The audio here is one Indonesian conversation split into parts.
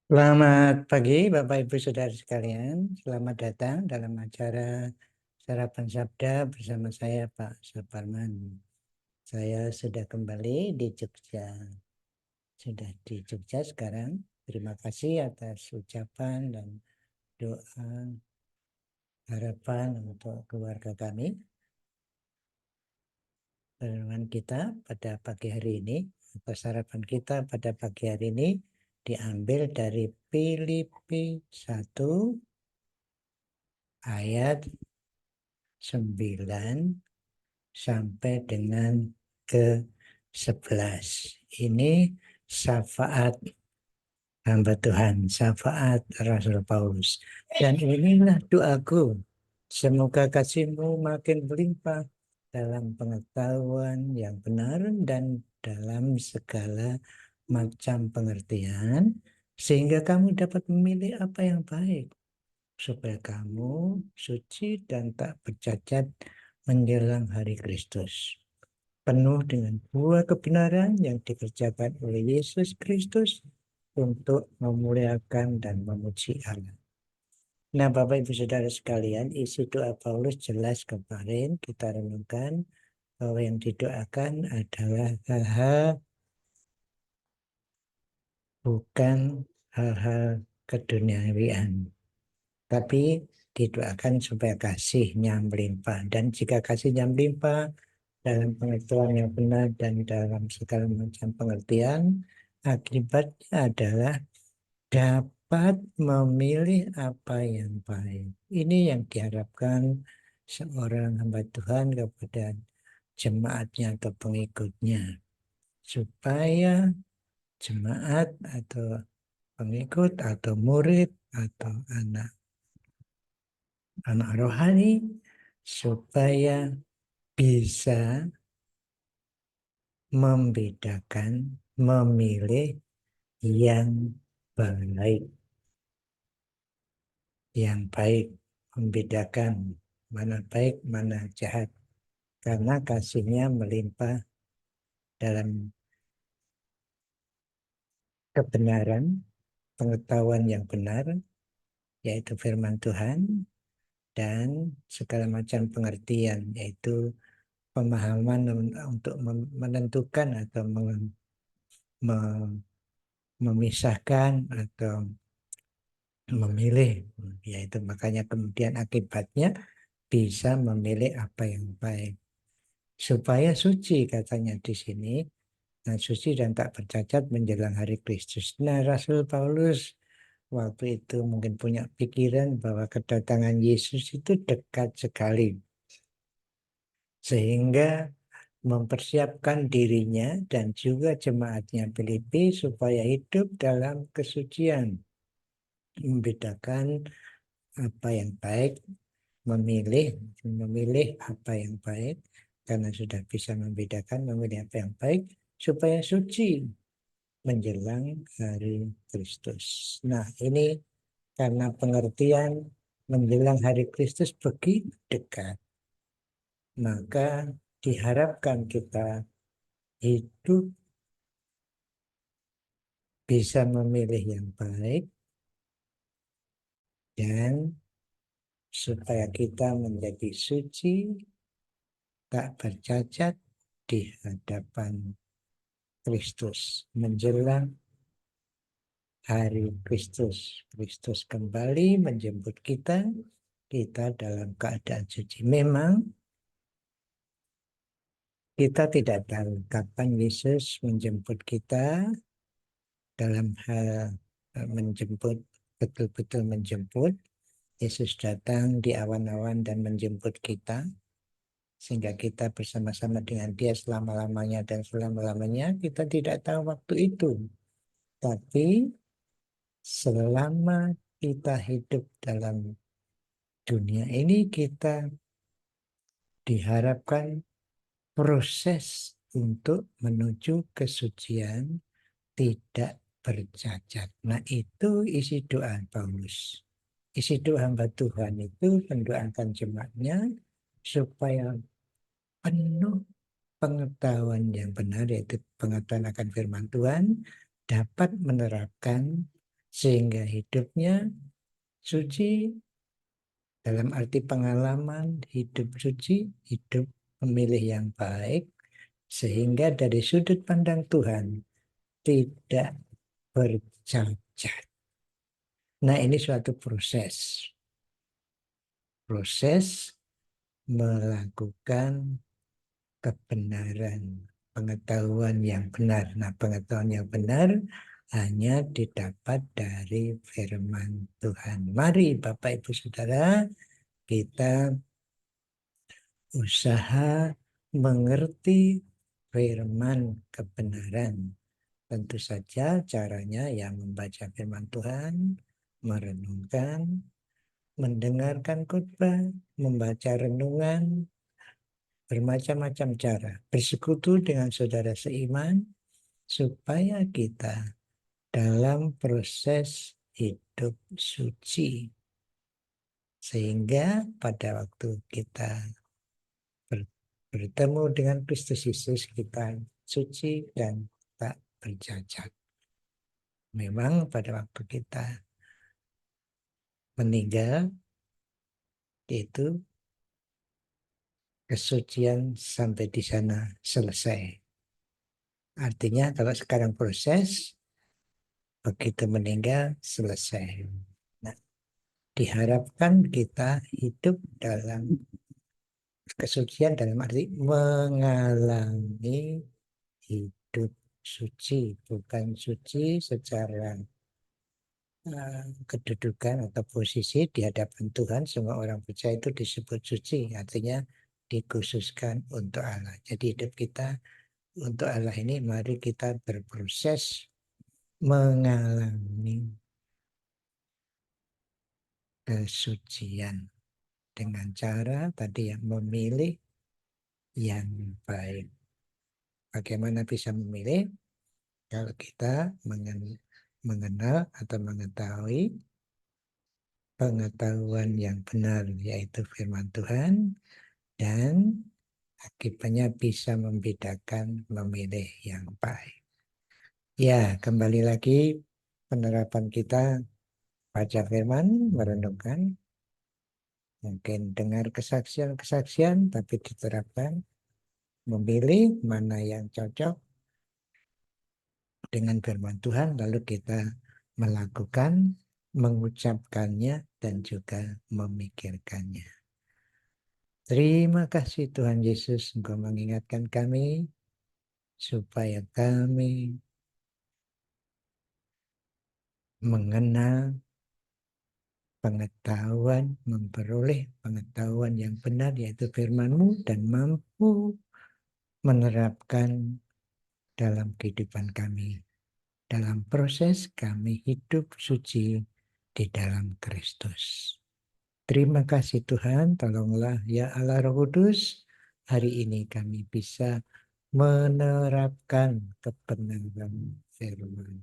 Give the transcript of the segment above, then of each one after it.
Selamat pagi Bapak Ibu Saudara sekalian. Selamat datang dalam acara Sarapan Sabda bersama saya Pak Saparman. Saya sudah kembali di Jogja. Sudah di Jogja sekarang. Terima kasih atas ucapan dan doa harapan untuk keluarga kami. Renungan kita pada pagi hari ini atau sarapan kita pada pagi hari ini diambil dari Filipi 1 ayat 9 sampai dengan ke-11. Ini syafaat hamba Tuhan, syafaat Rasul Paulus. Dan inilah doaku, semoga kasih-Mu makin berlimpah dalam pengetahuan yang benar dan dalam segala macam pengertian, sehingga kamu dapat memilih apa yang baik, supaya kamu suci dan tak bercacat menjelang hari Kristus, penuh dengan buah kebenaran yang dikerjakan oleh Yesus Kristus untuk memuliakan dan memuji Allah. Nah, Bapak Ibu Saudara sekalian, isi doa Paulus jelas kemarin kita renungkan bahwa yang didoakan adalah hal-hal, bukan hal-hal keduniawian, tapi didoakan supaya kasihnya melimpah. Dan jika kasihnya melimpah dalam pengetahuan yang benar dan dalam segala macam pengertian, akibatnya adalah dapat memilih apa yang baik. Ini yang diharapkan seorang hamba Tuhan kepada jemaatnya atau pengikutnya, supaya jemaat atau pengikut atau murid atau anak rohani supaya bisa membedakan, memilih yang baik, membedakan mana baik, mana jahat, karena kasihnya melimpah dalam kebenaran, pengetahuan yang benar, yaitu firman Tuhan, dan segala macam pengertian, yaitu pemahaman untuk menentukan atau memisahkan atau memilih, yaitu makanya kemudian akibatnya bisa memilih apa yang baik, supaya suci katanya di sini, nah, suci dan tak bercacat menjelang hari Kristus. Nah, Rasul Paulus waktu itu mungkin punya pikiran bahwa kedatangan Yesus itu dekat sekali, sehingga mempersiapkan dirinya dan juga jemaatnya Filipi supaya hidup dalam kesucian, membedakan apa yang baik, memilih apa yang baik, karena sudah bisa membedakan, memilih apa yang baik supaya suci menjelang hari Kristus. Nah, ini karena pengertian menjelang hari Kristus begitu dekat, maka diharapkan kita hidup bisa memilih yang baik, dan supaya kita menjadi suci, tak bercacat di hadapan Kristus menjelang hari Kristus. Kristus kembali menjemput kita, kita dalam keadaan suci. Memang kita tidak tahu kapan Yesus menjemput kita dalam hal menjemput, betul-betul menjemput. Yesus datang di awan-awan dan menjemput kita, sehingga kita bersama-sama dengan Dia selama-lamanya, dan selama-lamanya kita tidak tahu waktu itu. Tapi selama kita hidup dalam dunia ini, kita diharapkan proses untuk menuju kesucian, tidak bercacat. Nah, itu isi doa Paulus. Isi doa hamba Tuhan itu mendoakan jemaatnya supaya penuh pengetahuan yang benar, yaitu pengetahuan akan firman Tuhan, dapat menerapkan sehingga hidupnya suci dalam arti pengalaman hidup suci, hidup memilih yang baik, sehingga dari sudut pandang Tuhan tidak bercacat. Nah, ini suatu proses melakukan kebenaran, pengetahuan yang benar. Nah, pengetahuan yang benar hanya didapat dari firman Tuhan. Mari Bapak Ibu Saudara, kita usaha mengerti firman kebenaran. Tentu saja caranya yang membaca firman Tuhan, merenungkan, mendengarkan khotbah, membaca renungan, bermacam-macam cara. Bersekutu dengan saudara seiman, supaya kita dalam proses hidup suci. Sehingga pada waktu kita bertemu dengan Kristus Yesus, kita suci dan tak bercacat. Memang pada waktu kita meninggal, itu kesucian sampai di sana selesai. Artinya kalau sekarang proses, begitu meninggal selesai. Nah, diharapkan kita hidup dalam kesucian dalam arti mengalami hidup suci, bukan suci secara kedudukan atau posisi di hadapan Tuhan. Semua orang percaya itu disebut suci, artinya dikhususkan untuk Allah. Jadi hidup kita untuk Allah ini, mari kita berproses mengalami kesucian dengan cara tadi yang memilih yang baik. Bagaimana bisa memilih? Kalau kita mengenal atau mengetahui pengetahuan yang benar, yaitu firman Tuhan, dan akibatnya bisa membedakan memilih yang baik. Ya, kembali lagi penerapan kita, baca firman, merenungkan, mungkin dengar kesaksian-kesaksian, tapi diterapkan, memilih mana yang cocok dengan firman Tuhan, lalu kita melakukan, mengucapkannya, dan juga memikirkannya. Terima kasih Tuhan Yesus, Engkau mengingatkan kami supaya kami mengenal pengetahuan, memperoleh pengetahuan yang benar, yaitu firman-Mu, dan mampu menerapkan dalam kehidupan kami, dalam proses kami hidup suci di dalam Kristus. Terima kasih Tuhan, tolonglah ya Allah Roh Kudus, hari ini kami bisa menerapkan kebenaran firman.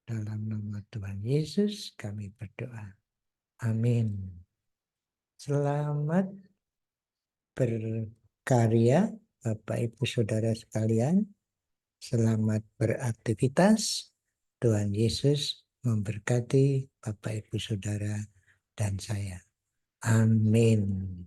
Dalam nama Tuhan Yesus kami berdoa. Amin. Selamat berkarya Bapak Ibu Saudara sekalian. Selamat beraktivitas. Tuhan Yesus memberkati Bapak Ibu Saudara dan saya. Amin.